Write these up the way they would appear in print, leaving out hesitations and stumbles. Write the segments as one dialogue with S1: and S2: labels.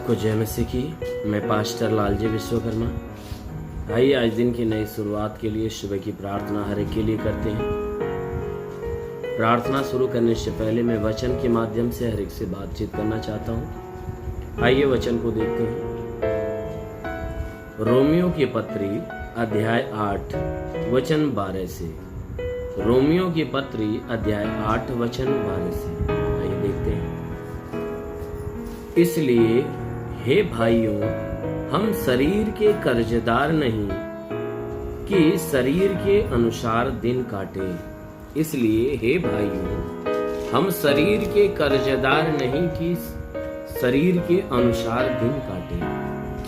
S1: सबको जय मसीह की। मैं पास्टर लालजी विश्वकर्मा। आइए आज दिन की नई शुरुआत के लिए सुबह की प्रार्थना हर एक के लिए करते हैं। प्रार्थना शुरू करने से पहले मैं वचन के माध्यम से हर एक से बातचीत करना चाहता हूँ। आइए वचन को देखते हैं। रोमियो की पत्री अध्याय 8 वचन 12 से। रोमियो की पत्री अध्याय 8 वचन 12 से। आइए देखते हैं। इसलिए हे भाइयों, हम शरीर के कर्जदार नहीं कि शरीर के अनुसार दिन काटे। इसलिए हे भाइयों, हम शरीर के कर्जदार नहीं कि शरीर के अनुसार दिन काटे।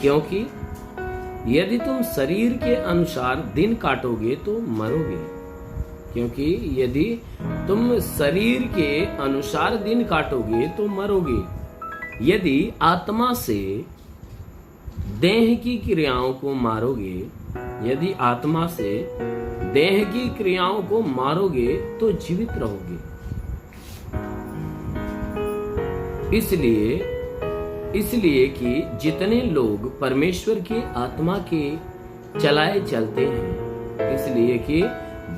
S1: क्योंकि यदि तुम शरीर के अनुसार दिन काटोगे तो मरोगे। क्योंकि यदि तुम शरीर के अनुसार दिन काटोगे तो मरोगे। यदि आत्मा से देह की क्रियाओं को मारोगे, यदि आत्मा से देह की क्रियाओं को मारोगे तो जीवित रहोगे। इसलिए कि जितने लोग परमेश्वर की आत्मा के चलाए चलते हैं, इसलिए कि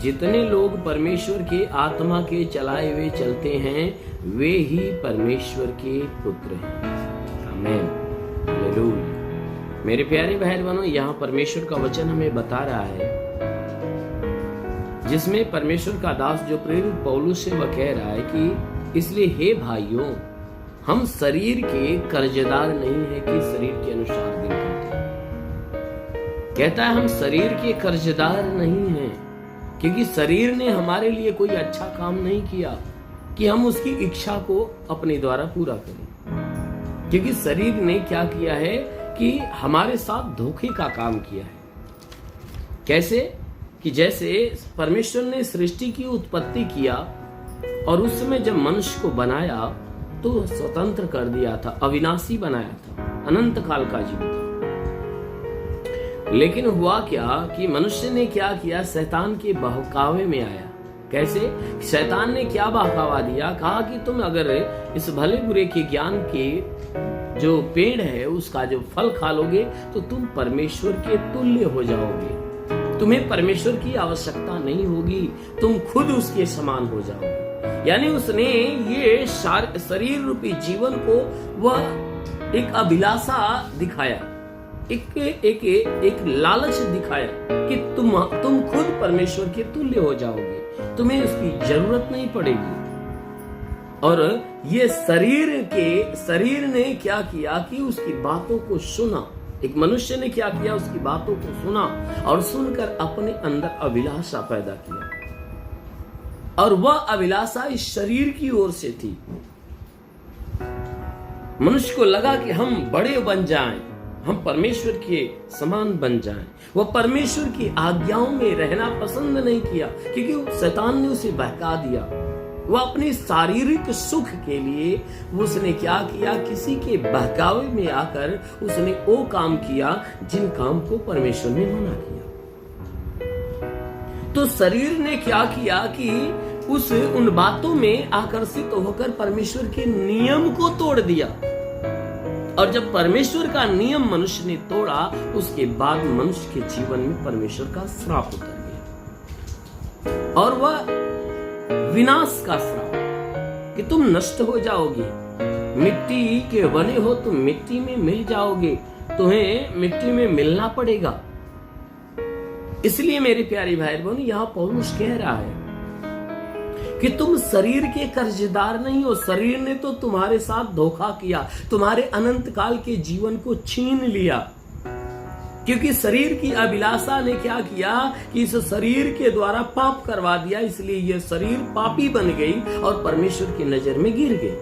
S1: जितने लोग परमेश्वर के आत्मा के चलाए हुए चलते हैं, वे ही परमेश्वर के पुत्र हैं। आमीन, हालेलुया। मेरे प्यारे भाई बहनों, यहाँ परमेश्वर का वचन हमें बता रहा है, जिसमें परमेश्वर का दास जो प्रेरित पौलुस से वह कह रहा है कि इसलिए हे भाइयों, हम शरीर के कर्जदार नहीं है कि शरीर के अनुसार दिन काटे। कहता है हम शरीर के कर्जदार नहीं हैं, क्योंकि शरीर ने हमारे लिए कोई अच्छा काम नहीं किया कि हम उसकी इच्छा को अपने द्वारा पूरा करें। क्योंकि शरीर ने क्या किया है कि हमारे साथ धोखे का काम किया है। कैसे कि जैसे परमेश्वर ने सृष्टि की उत्पत्ति किया और उस समय जब मनुष्य को बनाया तो स्वतंत्र कर दिया था, अविनाशी बनाया था, अनंत काल का जीव था। लेकिन हुआ क्या कि मनुष्य ने क्या किया, शैतान के बहकावे में आया। कैसे? शैतान ने क्या बहकावा दिया, कहा कि तुम अगर इस भले बुरे के ज्ञान के जो पेड़ है उसका जो फल खा लोगे तो तुम परमेश्वर के तुल्य हो जाओगे। तुम्हें परमेश्वर की आवश्यकता नहीं होगी, तुम खुद उसके समान हो जाओगे। यानी उसने ये शरीर रूपी जीवन को वह एक अभिलाषा दिखाया, एक लालच दिखाया कि तुम खुद परमेश्वर के तुल्य हो जाओगे, तुम्हें उसकी जरूरत नहीं पड़ेगी। और ये शरीर ने क्या किया कि उसकी बातों को सुना। एक मनुष्य ने क्या किया, उसकी बातों को सुना और सुनकर अपने अंदर अभिलाषा पैदा किया। और वह अभिलाषा इस शरीर की ओर से थी। मनुष्य को लगा कि हम बड़े बन जाएं, हम परमेश्वर के समान बन जाएं। वह परमेश्वर की आज्ञाओं में रहना पसंद नहीं किया, क्योंकि शैतान ने उसे बहका दिया। वह अपने शारीरिक सुख के लिए उसने क्या किया, किसी के बहकावे में आकर उसने वो काम किया जिन काम को परमेश्वर ने मना किया। तो शरीर ने क्या किया कि उन बातों में आकर्षित होकर परमेश्वर के नियम को तोड़ दिया। और जब परमेश्वर का नियम मनुष्य ने तोड़ा, उसके बाद मनुष्य के जीवन में परमेश्वर का श्राप उतर गया। और वह विनाश का श्राप कि तुम नष्ट हो जाओगे, मिट्टी के बने हो, तुम मिट्टी में मिल जाओगे, तुम्हें मिट्टी में मिलना पड़ेगा। इसलिए मेरे प्यारे भाई बहनों, यहाँ पौलुस कह रहा है कि तुम शरीर के कर्जदार नहीं हो। शरीर ने तो तुम्हारे साथ धोखा किया, तुम्हारे अनंत काल के जीवन को छीन लिया। क्योंकि शरीर की अभिलाषा ने क्या किया कि इस शरीर के द्वारा पाप करवा दिया, इसलिए यह शरीर पापी बन गई और परमेश्वर की नजर में गिर गई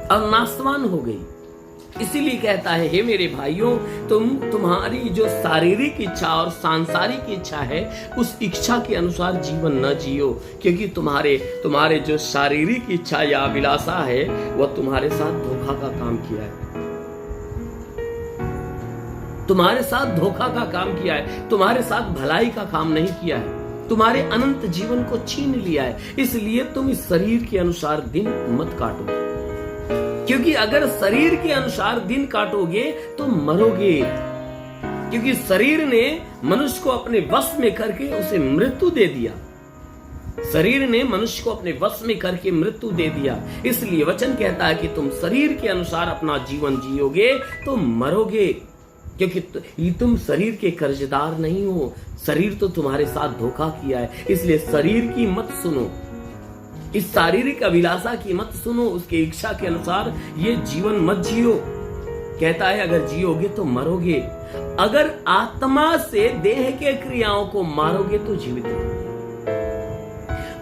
S1: और नाशवान हो गई। इसीलिए कहता है हे मेरे भाइयों, तुम्हारी जो शारीरिक इच्छा और सांसारिक इच्छा है, उस इच्छा के अनुसार जीवन न जियो। क्योंकि तुम्हारे जो शारीरिक इच्छा या अभिलाषा है वह तुम्हारे साथ धोखा का काम किया है, तुम्हारे साथ धोखा का काम किया है, तुम्हारे साथ भलाई का काम नहीं किया है, तुम्हारे अनंत जीवन को छीन लिया है। इसलिए तुम इस शरीर के अनुसार दिन मत काटो। क्योंकि अगर शरीर के अनुसार दिन काटोगे तो मरोगे, क्योंकि शरीर ने मनुष्य को अपने वश में करके उसे मृत्यु दे दिया। शरीर ने मनुष्य को अपने वश में करके मृत्यु दे दिया। इसलिए वचन कहता है कि तुम शरीर के अनुसार अपना जीवन जियोगे तो मरोगे, क्योंकि तुम शरीर के कर्जदार नहीं हो। शरीर तो तुम्हारे साथ धोखा किया है, इसलिए शरीर की मत सुनो, इस शारीरिक अभिलाषा की मत सुनो, उसके इच्छा के अनुसार ये जीवन मत जियो। कहता है अगर जियोगे तो मरोगे, अगर आत्मा से देह के क्रियाओं को मारोगे तो जीवित रहोगे।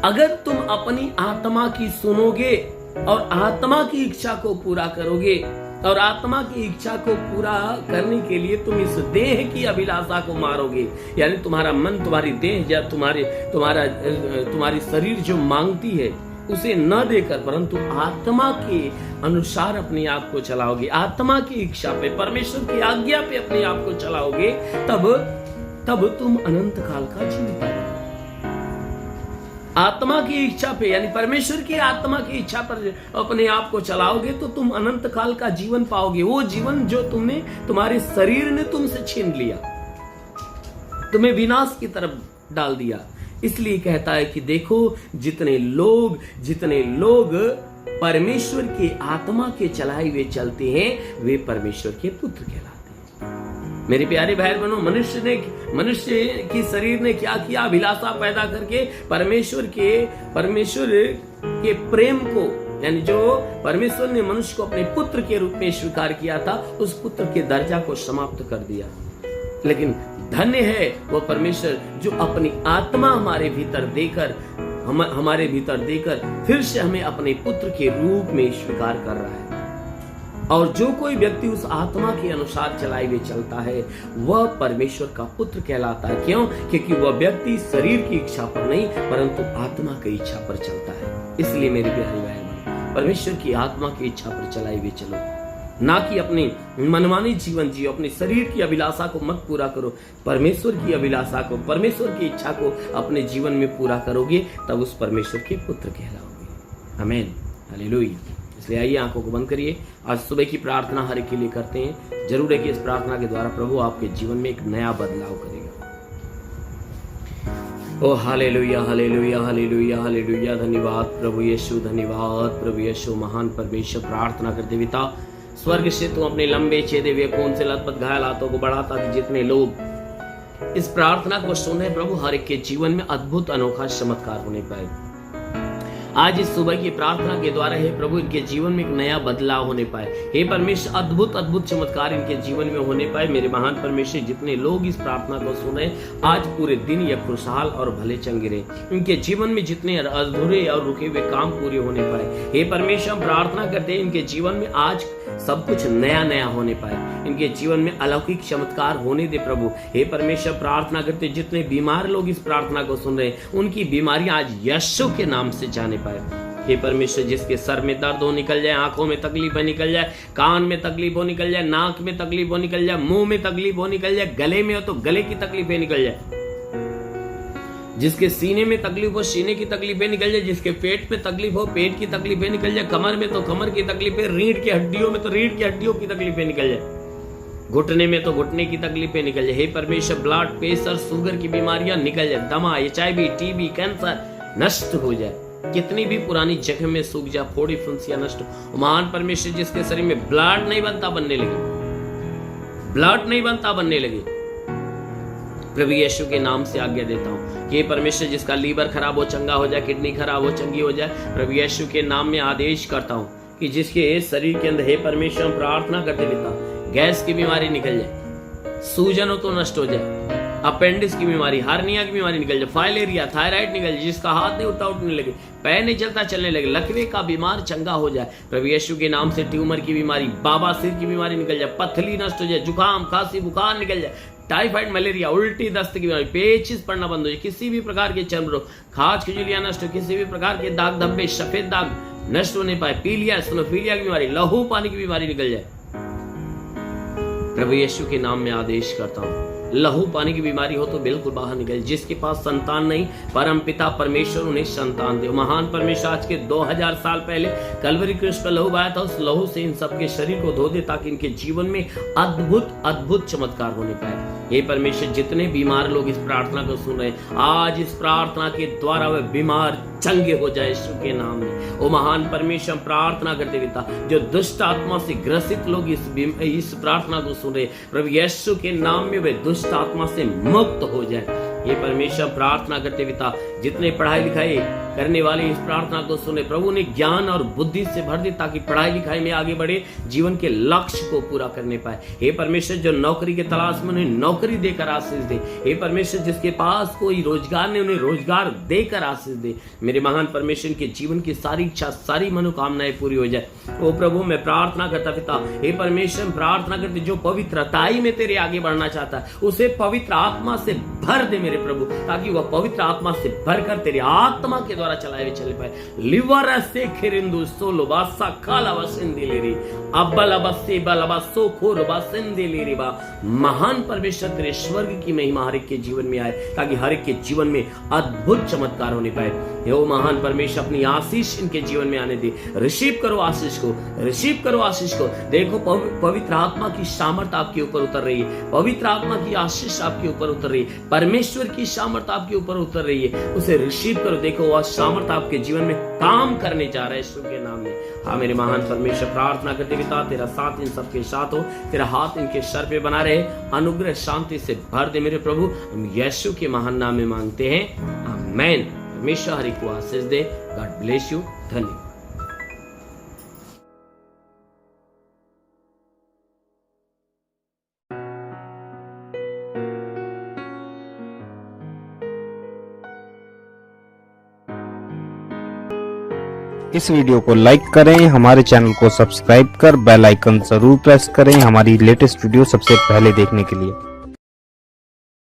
S1: अगर तुम अपनी आत्मा की सुनोगे और आत्मा की इच्छा को पूरा करोगे, और आत्मा की इच्छा को पूरा करने के लिए तुम इस देह की अभिलाषा को मारोगे, यानी तुम्हारा मन, तुम्हारी देह या तुम्हारी शरीर जो मांगती है उसे न देकर, परंतु आत्मा के अनुसार अपने आप को चलाओगे, आत्मा की इच्छा पे, परमेश्वर की आज्ञा पे अपने आप को चलाओगे, तब तुम अनंत काल का जीवन पाओगे। आत्मा की इच्छा पे, यानी परमेश्वर की आत्मा की इच्छा पर अपने आप को चलाओगे तो तुम अनंत काल का जीवन पाओगे। वो जीवन जो तुम्हारे शरीर ने तुमसे छीन लिया, तुम्हें विनाश की तरफ डाल दिया। इसलिए कहता है कि देखो, जितने लोग परमेश्वर की आत्मा के चलाए हुए चलते हैं वे परमेश्वर के पुत्र कहलाते हैं। मेरे प्यारे भाई बहनों, मनुष्य की शरीर ने क्या किया? अभिलाषा पैदा करके परमेश्वर के प्रेम को, यानी जो परमेश्वर ने मनुष्य को अपने पुत्र के रूप में स्वीकार किया था, उस पुत्र के दर्जा को समाप्त कर दिया। लेकिन धन्य है वो परमेश्वर जो अपनी आत्मा हमारे भीतर देकर फिर से हमें अपने पुत्र के रूप में स्वीकार कर रहा है। और जो कोई व्यक्ति उस आत्मा के अनुसार चलाए हुए चलता है वह परमेश्वर का पुत्र कहलाता है। क्यों? क्योंकि वह व्यक्ति शरीर की इच्छा पर नहीं परंतु आत्मा की इच्छा पर चलता है। इसलिए मेरे प्यारे भाई बहन, परमेश्वर की आत्मा की इच्छा पर चलाए हुए चलो, ना कि अपनी मनमानी जीवन जियो। अपने शरीर की अभिलाषा को मत पूरा करो, परमेश्वर की अभिलाषा को, परमेश्वर की इच्छा को अपने जीवन में पूरा करोगे, तब उस परमेश्वर के पुत्र कहलाओगे। आमीन, हालेलुया। इसलिए आइए आंखों को बंद करिए। आज सुबह की प्रार्थना हर एक के लिए करते हैं। जरूर है कि इस प्रार्थना के द्वारा प्रभु आपके जीवन में एक नया बदलाव करेगा। ओ हालेलुया, हालेलुया, हालेलुया, हालेलुया। धन्यवाद प्रभु यीशु, धन्यवाद प्रभु यीशु। महान परमेश्वर, प्रार्थना करते पिता, स्वर्ग से तू अपने लंबे छेदे हुए खून से लथपथ घायल हाथों को बढ़ाता कि जितने लोग इस प्रार्थना को सुने प्रभु, हर एक के जीवन में अद्भुत अनोखा चमत्कार होने पाए। आज इस सुबह की प्रार्थना के द्वारा हे प्रभु, इनके जीवन में एक नया बदलाव होने पाए। हे परमेश्वर, अद्भुत अद्भुत चमत्कार इनके जीवन में होने पाए। मेरे महान परमेश्वर, जितने लोग इस प्रार्थना को सुने आज पूरे दिन ये खुशहाल और भले चंगे रहे। इनके जीवन में जितने अधूरे और रुके हुए काम पूरे होने पाए। हे परमेश्वर, हम प्रार्थना करते हैं इनके जीवन में आज सब कुछ नया नया होने पाए। इनके जीवन में अलौकिक चमत्कार होने दे प्रभु। हे परमेश्वर, प्रार्थना करते जितने बीमार लोग इस प्रार्थना को सुन रहे हैं उनकी बीमारियां आज यीशु के नाम से जाने पाए। हे परमेश्वर, जिसके सर में दर्द हो निकल जाए, आंखों में तकलीफ निकल जाए, कान में तकलीफ हो निकल जाए, नाक में तकलीफ हो निकल जाए, मुंह में तकलीफ हो निकल जाए, गले में हो तो गले की तकलीफें निकल जाए, जिसके सीने में तकलीफ हो सीने की तकलीफें निकल जाए, जिसके पेट में तकलीफ हो पेट की तकलीफें निकल जाए, कमर में तो कमर की तकलीफें, रीढ़ की हड्डियों में तो रीढ़ की हड्डियों की तकलीफें निकल जाए, घुटने में तो घुटने की तकलीफें निकल जाए। हे परमेश्वर, ब्लड प्रेशर, शुगर की बीमारियां निकल जाए, दमा, HIV, TB, कैंसर नष्ट हो जाए, कितनी भी पुरानी जख्म में सूख जाए, फोड़ी फुंसियां नष्ट हो। महान परमेश्वर, जिसके शरीर में ब्लड नहीं बनता बनने लगे, प्रभु यीशु के नाम से आज्ञा देता हूँ कि परमेश्वर, जिसका लीवर खराब हो चंगा हो जाए, किडनी खराब हो चंगी हो जाए, प्रभु यीशु के नाम में आदेश करता हूँ कि जिसके शरीर के अंदर, हे परमेश्वर, हम प्रार्थना करते पिता, गैस की बीमारी निकल जाए, सूजन हो तो नष्ट हो जाए, अपेंडिक्स की बीमारी, हार्निया की बीमारी निकल जाए, फाइलेरिया, थायराइड निकल जाए, जिसका हाथ नहीं उठता उठने लगे, पैर नहीं चलता चलने लगे, लकवे का बीमार चंगा हो जाए, प्रभु यीशु के नाम से ट्यूमर की बीमारी, बाबा सिर की बीमारी निकल जाए, पथली नष्ट हो जाए, जुकाम, खांसी, बुखार निकल जाए, टाइफाइड, मलेरिया, उल्टी, दस्त की बीमारी, पेचिश पड़ना बंद हो जाए, किसी भी प्रकार के चर्म रोग, खाज खिजुलियां नष्ट हो, किसी भी प्रकार के दाग धब्बे, सफेद दाग नष्ट होने पाए, पीलिया, स्नोफीलिया की बीमारी, लहू पानी की बीमारी निकल जाए। प्रभु यीशु के नाम में आदेश करता हूं लहू पानी की बीमारी हो तो बिल्कुल बाहर निकल। जिसके पास संतान नहीं, परम पिता परमेश्वर उन्हें संतान दे। महान परमेश्वर आज के 2000 साल पहले कलवरी कृष्ण का लहू बहाया था, उस लहू से इन सबके शरीर को धो दे ताकि इनके जीवन में अद्भुत अद्भुत चमत्कार होने पाए। हे परमेश्वर, जितने बीमार लोग इस प्रार्थना को सुन रहे हैं, आज इस प्रार्थना के द्वारा वे बीमार चंगे हो जाए यीशु के नाम में। ओ महान परमेश्वर, प्रार्थना करते पिता, जो दुष्ट आत्मा से ग्रसित लोग इस प्रार्थना को सुन रहे, प्रभु यीशु के नाम में वे दुष्ट आत्मा से मुक्त हो जाए। ये परमेश्वर, प्रार्थना करते पिता, जितने पढ़ाई लिखाई करने वाले इस प्रार्थना को सुने, प्रभु ने ज्ञान और बुद्धि से भर दे ताकि पढ़ाई लिखाई में आगे बढ़े, जीवन के लक्ष्य को पूरा करने पाए। हे परमेश्वर, जो नौकरी के तलाश में उन्हें नौकरी देकर आशीष दे। हे परमेश्वर, जिसके पास कोई रोजगार नहीं, उन्हें रोजगार देकर आशीष दे। मेरे महान परमेश्वर के जीवन की सारी इच्छा, सारी मनोकामनाएं पूरी हो जाए। ओ प्रभु, मैं प्रार्थना करता पिता, हे परमेश्वर, प्रार्थना करते जो पवित्रताई में तेरे आगे बढ़ना चाहता है, उसे पवित्र आत्मा से भर दे मेरे प्रभु, ताकि वह पवित्र आत्मा से भरकर तेरी आत्मा के द्वारा चलाए हुए चले पाए। लिवर से खिरिंदु सोलो बासा काला वसिंदी लेरी अब्बल बस्सी बलबा सो खोर बसिंदी लेरी बा। महान परमेश्वर, तेरे स्वर्ग की महिमा हर एक के जीवन में आए, ताकि हर एक के जीवन में अद्भुत चमत्कार होने पाए। हे महान परमेश्वर, अपनी आशीष इनके जीवन में आने दे। रिसीव करो आशीष को, रिसीव करो आशीष को। देखो पवित्र आत्मा की सामर्थ आपके ऊपर उतर रही है, पवित्र आत्मा की आशीष आपके ऊपर उतर रही है, परमेश्वर की सामर्थ आपके ऊपर उतर रही है, उसे रिसीव करो। देखो वह सामर्थ आपके जीवन में काम करने जा रहा है यीशु के नाम में। हाँ मेरे महान परमेश्वर, प्रार्थना करते पिता, तेरा साथ इन सबके साथ हो, तेरा हाथ इनके सर पे बना रहे, अनुग्रह शांति से भर दे मेरे प्रभु। हम यीशु के महान नाम में मांगते हैं, आमीन। परमेश्वर हरि को आशीष दे। God bless you. धन्यवाद।
S2: इस वीडियो को लाइक करें, हमारे चैनल को सब्सक्राइब कर बेल आइकन जरूर प्रेस करें हमारी लेटेस्ट वीडियो सबसे पहले देखने के लिए।